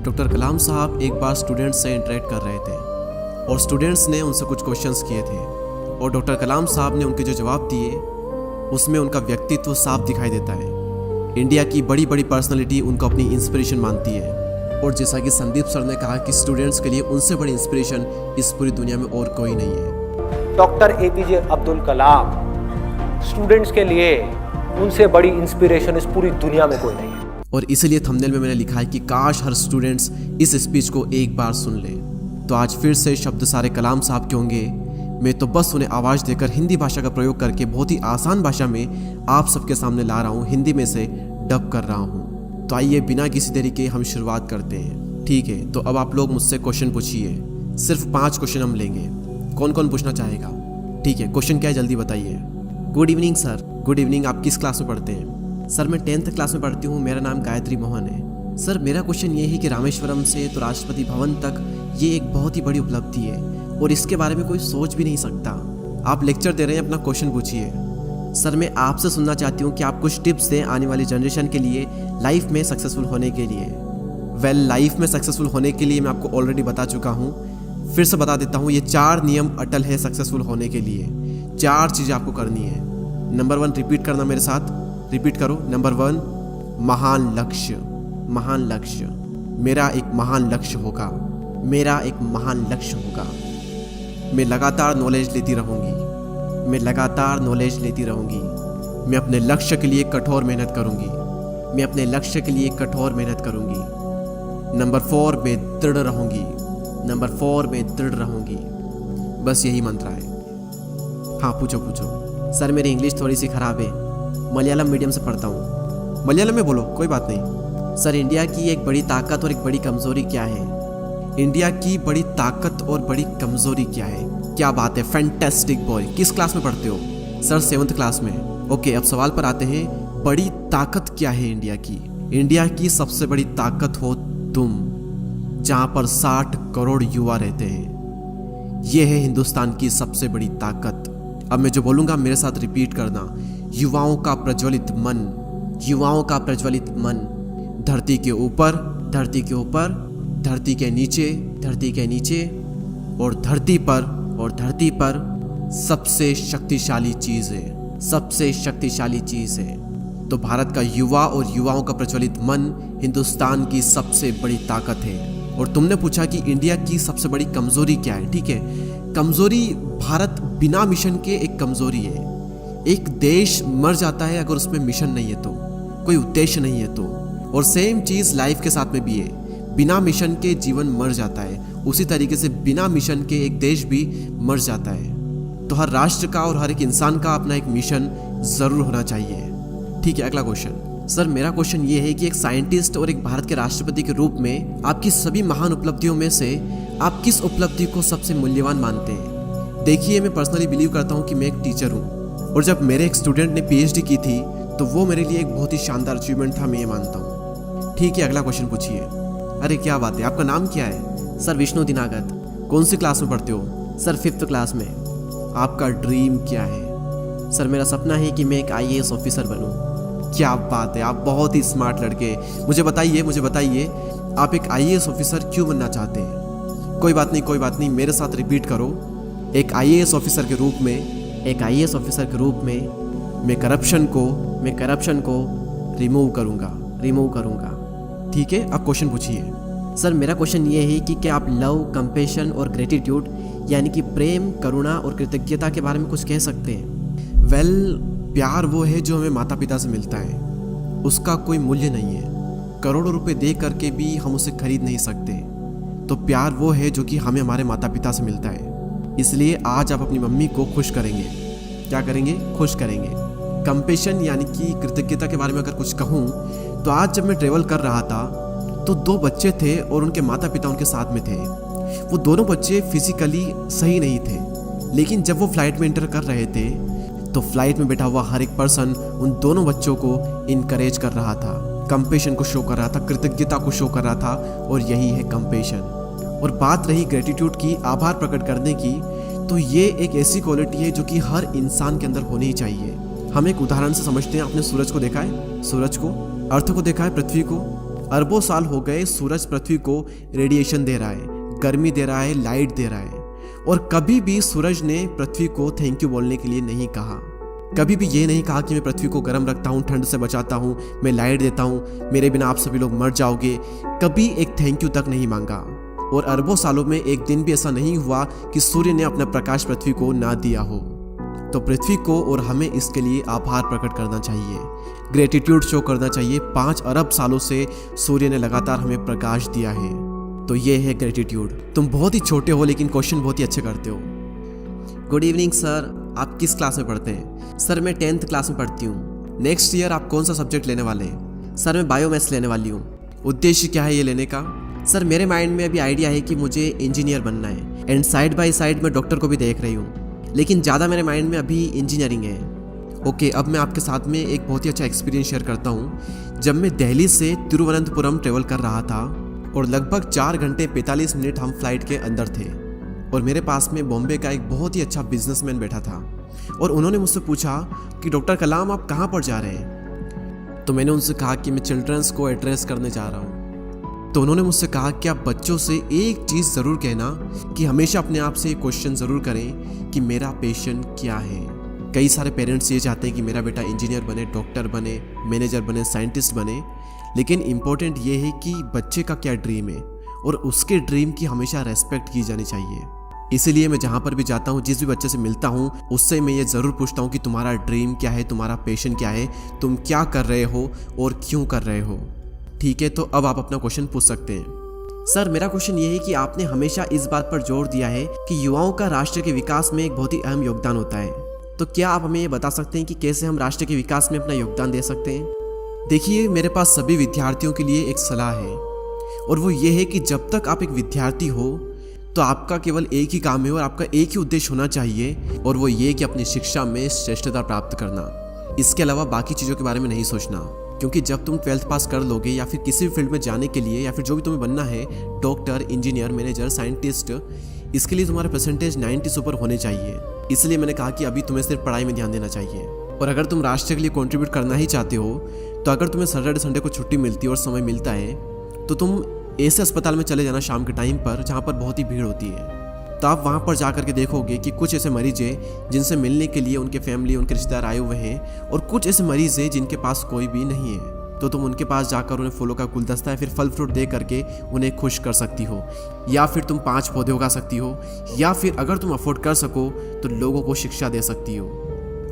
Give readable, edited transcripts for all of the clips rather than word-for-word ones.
Doctor कलाम साहब एक बार students से इंटरेक्ट कर रहे थे और स्टूडेंट्स ने उनसे कुछ क्वेश्चंस किए थे और डॉक्टर कलाम साहब ने उनके जो जवाब दिए उसमें उनका व्यक्तित्व साफ दिखाई देता है। इंडिया की बड़ी बड़ी पर्सनालिटी उनको अपनी इंस्पिरेशन मानती है और जैसा कि संदीप सर ने कहा कि स्टूडेंट्स के लिए उनसे बड़ी इंस्पिरेशन इस पूरी दुनिया में और कोई नहीं है। Doctor APJ Abdul Kalam students के लिए उनसे बड़ी इंस्पिरेशन इस पूरी दुनिया में कोई नहीं है। और इसीलिए थंबनेल में मैंने लिखा है कि काश हर स्टूडेंट्स इस स्पीच को एक बार सुन ले। तो आज फिर से शब्द सारे कलाम साहब के होंगे। मैं तो बस उन्हें आवाज़ देकर हिंदी भाषा का प्रयोग करके बहुत ही आसान भाषा में आप सबके सामने ला रहा हूँ, हिंदी में से डब कर रहा हूँ। तो आइए बिना किसी देरी के हम शुरुआत करते हैं। ठीक है, तो अब आप लोग मुझसे क्वेश्चन पूछिए। सिर्फ 5 क्वेश्चन हम लेंगे। कौन कौन पूछना चाहेगा? ठीक है, क्वेश्चन क्या है जल्दी बताइए। Good evening sir. Good evening. आप किस क्लास में पढ़ते हैं? सर मैं 10th क्लास में पढ़ती हूँ। मेरा नाम गायत्री मोहन है। सर मेरा क्वेश्चन ये है कि रामेश्वरम से तो राष्ट्रपति भवन तक ये एक बहुत ही बड़ी उपलब्धि है और इसके बारे में कोई सोच भी नहीं सकता। आप लेक्चर दे रहे हैं, अपना क्वेश्चन पूछिए। सर मैं आपसे सुनना चाहती हूँ कि आप कुछ टिप्स दें आने वाली जनरेशन के लिए लाइफ में सक्सेसफुल होने के लिए। लाइफ में सक्सेसफुल होने के लिए मैं आपको ऑलरेडी बता चुका हूँ, फिर से बता देता हूँ। ये 4 नियम अटल है सक्सेसफुल होने के लिए। 4 चीज़ें आपको करनी है। नंबर 1 रिपीट करना मेरे साथ, रिपीट करो। नंबर 1 महान लक्ष्य। महान लक्ष्य। मेरा एक महान लक्ष्य होगा। मेरा एक महान लक्ष्य होगा। मैं लगातार नॉलेज लेती रहूँगी। मैं लगातार नॉलेज लेती रहूँगी। मैं अपने लक्ष्य के लिए कठोर मेहनत करूँगी। मैं अपने लक्ष्य के लिए कठोर मेहनत करूँगी। नंबर 4 मैं दृढ़ रहूँगी। नंबर 4 मैं दृढ़ रहूँगी। बस यही मंत्र है। हाँ पूछो पूछो। सर मेरी इंग्लिश थोड़ी सी ख़राब है, मलयालम मीडियम से पढ़ता हूँ। मलयालम में बोलो, कोई बात नहीं। सर इंडिया की एक बड़ी ताकत और एक बड़ी कमज़ोरी क्या है? इंडिया की बड़ी ताकत और बड़ी कमज़ोरी क्या है? क्या बात है, फैंटास्टिक बॉय। किस क्लास में पढ़ते हो? सर 7th क्लास में। ओके, अब सवाल पर आते हैं। बड़ी ताकत क्या है इंडिया की? इंडिया की सबसे बड़ी ताकत हो तुम, जहाँ पर 60 करोड़ युवा रहते हैं। ये है हिंदुस्तान की सबसे बड़ी ताकत। अब मैं जो बोलूँगा मेरे साथ रिपीट करना। युवाओं का प्रज्वलित मन। युवाओं का प्रज्वलित मन। धरती के ऊपर, धरती के ऊपर, धरती के नीचे, धरती के नीचे और धरती पर, और धरती पर सबसे शक्तिशाली चीज़ है। सबसे शक्तिशाली चीज़ है। तो भारत का युवा और युवाओं का प्रज्वलित मन हिंदुस्तान की सबसे बड़ी ताकत है। और तुमने पूछा कि इंडिया की सबसे बड़ी कमज़ोरी क्या है। ठीक है, कमज़ोरी भारत बिना मिशन के एक कमज़ोरी है। एक देश मर जाता है अगर उसमें मिशन नहीं है तो, कोई उद्देश्य नहीं है तो। और सेम चीज़ लाइफ के साथ में भी है। बिना मिशन के जीवन मर जाता है, उसी तरीके से बिना मिशन के एक देश भी मर जाता है। तो हर राष्ट्र का और हर एक इंसान का अपना एक मिशन ज़रूर होना चाहिए। ठीक है, अगला क्वेश्चन। सर मेरा क्वेश्चन ये है कि एक साइंटिस्ट और एक भारत के राष्ट्रपति के रूप में आपकी सभी महान उपलब्धियों में से आप किस उपलब्धि को सबसे मूल्यवान मानते हैं? देखिए, मैं पर्सनली बिलीव करता हूँ कि मैं एक टीचर हूँ और जब मेरे एक स्टूडेंट ने PhD की थी तो वो मेरे लिए एक बहुत ही शानदार अचीवमेंट था, मैं ये मानता हूँ। ठीक है, अगला क्वेश्चन पूछिए। अरे क्या बात है, आपका नाम क्या है? सर विष्णु दिनागत। कौन सी क्लास में पढ़ते हो? सर 5th क्लास में। आपका ड्रीम क्या है? सर मेरा सपना है कि मैं एक IAS ऑफिसर बनूं। क्या बात है, आप बहुत ही स्मार्ट लड़के। मुझे बताइए आप एक IAS ऑफिसर क्यों बनना चाहते हैं? कोई बात नहीं, कोई बात नहीं, मेरे साथ रिपीट करो। एक IAS ऑफिसर के रूप में, एक IAS ऑफिसर के रूप में मैं करप्शन को रिमूव करूँगा। ठीक है, अब क्वेश्चन पूछिए। सर मेरा क्वेश्चन ये है कि क्या आप लव, कंपैशन और ग्रेटिट्यूड यानी कि प्रेम, करुणा और कृतज्ञता के बारे में कुछ कह सकते हैं? प्यार वो है जो हमें माता पिता से मिलता है, उसका कोई मूल्य नहीं है। करोड़ों रुपए दे करके भी हम उसे खरीद नहीं सकते। तो प्यार वो है जो कि हमें हमारे माता पिता से मिलता है। इसलिए आज आप अपनी मम्मी को खुश करेंगे। क्या करेंगे? खुश करेंगे। कंपैशन यानी कि कृतज्ञता के बारे में अगर कुछ कहूँ तो आज जब मैं ट्रेवल कर रहा था तो 2 बच्चे थे और उनके माता पिता उनके साथ में थे। वो दोनों बच्चे फिजिकली सही नहीं थे, लेकिन जब वो फ्लाइट में एंटर कर रहे थे तो फ्लाइट में बैठा हुआ हर एक पर्सन उन दोनों बच्चों को इनकरेज कर रहा था, कंपैशन को शो कर रहा था, कृतज्ञता को शो कर रहा था। और यही है कंपैशन। और बात रही ग्रेटिट्यूड की, आभार प्रकट करने की, तो ये एक ऐसी क्वालिटी है जो कि हर इंसान के अंदर होनी ही चाहिए। हम एक उदाहरण से समझते हैं। आपने सूरज को देखा है? सूरज को, अर्थ को देखा है, पृथ्वी को? अरबों साल हो गए सूरज पृथ्वी को रेडिएशन दे रहा है, गर्मी दे रहा है, लाइट दे रहा है, और कभी भी सूरज ने पृथ्वी को थैंक यू बोलने के लिए नहीं कहा। कभी भी ये नहीं कहा कि मैं पृथ्वी को गर्म रखता हूँ, ठंड से बचाता हूँ, मैं लाइट देता हूँ, मेरे बिना आप सभी लोग मर जाओगे। कभी एक थैंक यू तक नहीं मांगा। और अरबों सालों में एक दिन भी ऐसा नहीं हुआ कि सूर्य ने अपना प्रकाश पृथ्वी को ना दिया हो। तो पृथ्वी को और हमें इसके लिए आभार प्रकट करना चाहिए, ग्रेटिट्यूड शो करना चाहिए। 5 अरब सालों से सूर्य ने लगातार हमें प्रकाश दिया है, तो ये है ग्रेटिट्यूड। तुम बहुत ही छोटे हो लेकिन क्वेश्चन बहुत ही अच्छे करते हो। गुड इवनिंग सर, आप किस क्लास में पढ़ते हैं? सर मैं 10th क्लास में पढ़ती हूँ। नेक्स्ट ईयर आप कौन सा सब्जेक्ट लेने वाले हैं? सर मैं बायोमैथ्स लेने वाली हूँ। उद्देश्य क्या है ये लेने का? सर मेरे माइंड में अभी आइडिया है कि मुझे इंजीनियर बनना है, एंड साइड बाय साइड मैं डॉक्टर को भी देख रही हूँ, लेकिन ज़्यादा मेरे माइंड में अभी इंजीनियरिंग है। ओके, अब मैं आपके साथ में एक बहुत ही अच्छा एक्सपीरियंस शेयर करता हूँ। जब मैं दिल्ली से तिरुवनंतपुरम ट्रेवल कर रहा था और लगभग 4 घंटे 45 मिनट हम फ्लाइट के अंदर थे, और मेरे पास में बॉम्बे का एक बहुत ही अच्छा बिजनेसमैन बैठा था, और उन्होंने मुझसे पूछा कि डॉक्टर कलाम आप कहाँ पर जा रहे हैं? तो मैंने उनसे कहा कि मैं चिल्ड्रंस को एड्रेस करने जा रहा हूँ। तो उन्होंने मुझसे कहा कि आप बच्चों से एक चीज़ ज़रूर कहना कि हमेशा अपने आप से क्वेश्चन ज़रूर करें कि मेरा पैशन क्या है। कई सारे पेरेंट्स ये चाहते हैं कि मेरा बेटा इंजीनियर बने, डॉक्टर बने, मैनेजर बने, साइंटिस्ट बने, लेकिन इम्पोर्टेंट ये है कि बच्चे का क्या ड्रीम है, और उसके ड्रीम की हमेशा रेस्पेक्ट की जानी चाहिए। इसीलिए मैं जहाँ पर भी जाता हूँ, जिस भी बच्चे से मिलता हूँ, उससे मैं ये ज़रूर पूछता हूँ कि तुम्हारा ड्रीम क्या है, तुम्हारा पैशन क्या है, तुम क्या कर रहे हो और क्यों कर रहे हो। ठीक है, तो अब आप अपना क्वेश्चन पूछ सकते हैं। सर मेरा क्वेश्चन ये है कि आपने हमेशा इस बात पर जोर दिया है कि युवाओं का राष्ट्र के विकास में एक बहुत ही अहम योगदान होता है, तो क्या आप हमें ये बता सकते हैं कि कैसे हम राष्ट्र के विकास में अपना योगदान दे सकते हैं? देखिए, मेरे पास सभी विद्यार्थियों के लिए एक सलाह है, और वो ये है कि जब तक आप एक विद्यार्थी हो तो आपका केवल एक ही काम है और आपका एक ही उद्देश्य होना चाहिए, और वो ये कि अपनी शिक्षा में श्रेष्ठता प्राप्त करना। इसके अलावा बाकी चीज़ों के बारे में नहीं सोचना, क्योंकि जब तुम 12th पास कर लोगे या फिर किसी भी फील्ड में जाने के लिए, या फिर जो भी तुम्हें बनना है, डॉक्टर, इंजीनियर, मैनेजर, साइंटिस्ट, इसके लिए तुम्हारा परसेंटेज 90 से ऊपर होने चाहिए। इसलिए मैंने कहा कि अभी तुम्हें सिर्फ पढ़ाई में ध्यान देना चाहिए। और अगर तुम राष्ट्र के लिए कंट्रीब्यूट करना ही चाहते हो, तो अगर तुम्हें सैटरडे संडे को छुट्टी मिलती है और समय मिलता है, तो तुम ऐसे अस्पताल में चले जाना शाम के टाइम पर जहाँ पर बहुत ही भीड़ होती है। तो आप वहाँ पर जा करके देखोगे कि कुछ ऐसे मरीज हैं जिनसे मिलने के लिए उनके फैमिली, उनके रिश्तेदार आए हुए हैं, और कुछ ऐसे मरीज हैं जिनके पास कोई भी नहीं है। तो तुम उनके पास जाकर उन्हें फूलों का गुलदस्ता या फिर फल फ्रूट दे करके उन्हें खुश कर सकती हो, या फिर तुम 5 पौधे उगा सकती हो, या फिर अगर तुम अफोर्ड कर सको तो लोगों को शिक्षा दे सकती हो।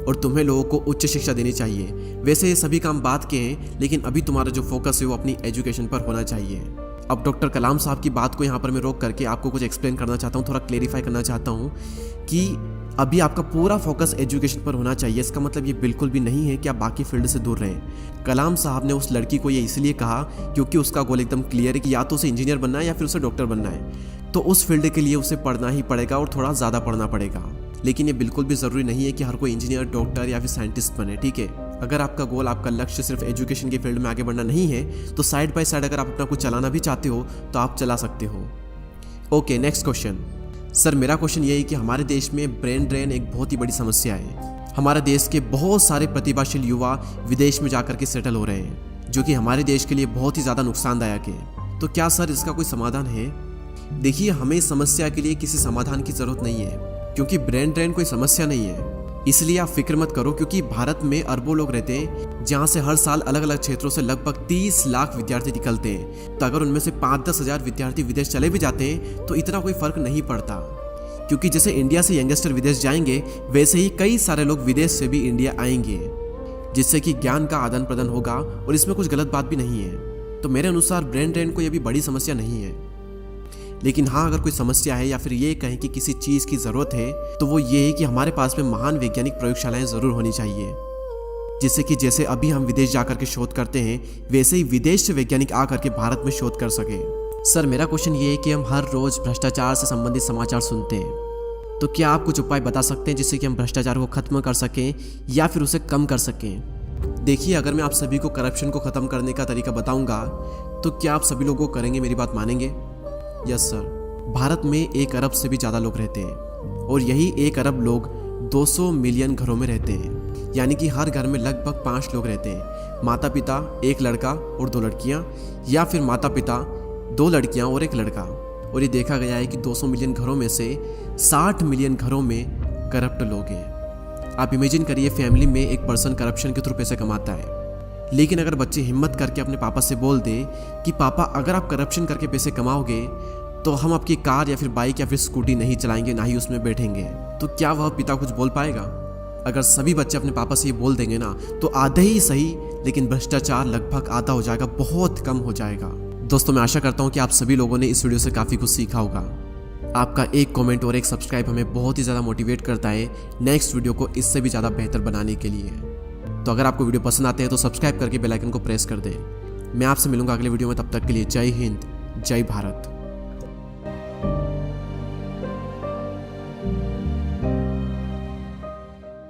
और तुम्हें लोगों को उच्च शिक्षा देनी चाहिए। वैसे ये सभी काम बात के हैं, लेकिन अभी तुम्हारा जो फोकस है वो अपनी एजुकेशन पर होना चाहिए। अब डॉक्टर कलाम साहब की बात को यहाँ पर मैं रोक करके आपको कुछ एक्सप्लेन करना चाहता हूँ, थोड़ा क्लेरिफाई करना चाहता हूँ कि अभी आपका पूरा फोकस एजुकेशन पर होना चाहिए। इसका मतलब ये बिल्कुल भी नहीं है कि आप बाकी फील्ड से दूर रहें। कलाम साहब ने उस लड़की को ये इसलिए कहा क्योंकि उसका गोल एकदम क्लियर है कि या तो उसे इंजीनियर बनना है या फिर उसे डॉक्टर बनना है, तो उस फील्ड के लिए उसे पढ़ना ही पड़ेगा और थोड़ा ज़्यादा पढ़ना पड़ेगा। लेकिन ये बिल्कुल भी ज़रूरी नहीं है कि हर कोई इंजीनियर, डॉक्टर या फिर साइंटिस्ट बने। ठीक है, अगर आपका गोल, आपका लक्ष्य सिर्फ एजुकेशन के फील्ड में आगे बढ़ना नहीं है, तो साइड बाय साइड अगर आप अपना कुछ चलाना भी चाहते हो तो आप चला सकते हो। Okay, next question. सर मेरा क्वेश्चन ये है कि हमारे देश में ब्रेन ड्रेन एक बहुत ही बड़ी समस्या है। हमारे देश के बहुत सारे प्रतिभाशाली युवा विदेश में जाकर के सेटल हो रहे हैं, जो कि हमारे देश के लिए बहुत ही ज़्यादा नुकसानदायक है। तो क्या सर इसका कोई समाधान है? देखिए, हमें इस समस्या के लिए किसी समाधान की ज़रूरत नहीं है, क्योंकि ब्रेन ड्रेन कोई समस्या नहीं है। इसलिए आप फिक्र मत करो, क्योंकि भारत में अरबों लोग रहते हैं, जहाँ से हर साल अलग अलग क्षेत्रों से लगभग 30 लाख विद्यार्थी निकलते हैं। तो अगर उनमें से 5-10 हज़ार विद्यार्थी विदेश चले भी जाते हैं तो इतना कोई फर्क नहीं पड़ता, क्योंकि जैसे इंडिया से यंगस्टर विदेश जाएंगे, वैसे ही कई सारे लोग विदेश से भी इंडिया आएंगे, जिससे कि ज्ञान का आदान प्रदान होगा, और इसमें कुछ गलत बात भी नहीं है। तो मेरे अनुसार ब्रेन ड्रेन कोई अभी बड़ी समस्या नहीं है। लेकिन हाँ, अगर कोई समस्या है या फिर ये कहें कि किसी चीज़ की ज़रूरत है, तो वो ये है कि हमारे पास में महान वैज्ञानिक प्रयोगशालाएं ज़रूर होनी चाहिए, जिससे कि जैसे अभी हम विदेश जाकर के शोध करते हैं, वैसे ही विदेश से वैज्ञानिक आकर के भारत में शोध कर सके। सर मेरा क्वेश्चन ये है कि हम हर रोज़ भ्रष्टाचार से संबंधित समाचार सुनते हैं, तो क्या आप कुछ उपाय बता सकते हैं जिससे कि हम भ्रष्टाचार को खत्म कर सकें या फिर उसे कम कर सकें? देखिए, अगर मैं आप सभी को करप्शन को ख़त्म करने का तरीका बताऊंगा, तो क्या आप सभी लोगों को करेंगे, मेरी बात मानेंगे? Yes sir. भारत में 1 अरब से भी ज़्यादा लोग रहते हैं, और यही 1 अरब लोग 200 मिलियन घरों में रहते हैं, यानी कि हर घर में लगभग 5 लोग रहते हैं। माता पिता एक लड़का और 2 लड़कियां, या फिर माता पिता 2 लड़कियां और 1 लड़का। और ये देखा गया है कि 200 मिलियन घरों में से 60 मिलियन घरों में करप्ट लोग हैं। आप इमेजिन करिए, फैमिली में एक पर्सन करप्शन के थ्रू पैसे कमाता है, लेकिन अगर बच्चे हिम्मत करके अपने पापा से बोल दे कि पापा अगर आप करप्शन करके पैसे कमाओगे तो हम आपकी कार या फिर बाइक या फिर स्कूटी नहीं चलाएंगे, ना ही उसमें बैठेंगे, तो क्या वह पिता कुछ बोल पाएगा? अगर सभी बच्चे अपने पापा से ये बोल देंगे ना, तो आधे ही सही लेकिन भ्रष्टाचार लगभग आधा हो जाएगा, बहुत कम हो जाएगा। दोस्तों, मैं आशा करता हूँ कि आप सभी लोगों ने इस वीडियो से काफ़ी कुछ सीखा होगा। आपका एक कमेंट और एक सब्सक्राइब हमें बहुत ही ज़्यादा मोटिवेट करता है नेक्स्ट वीडियो को इससे भी ज़्यादा बेहतर बनाने के लिए। तो अगर आपको वीडियो पसंद आते हैं तो सब्सक्राइब करके बेल आइकन को प्रेस कर दें। मैं आपसे मिलूंगा अगले वीडियो में, तब तक के लिए जय हिंद, जय भारत।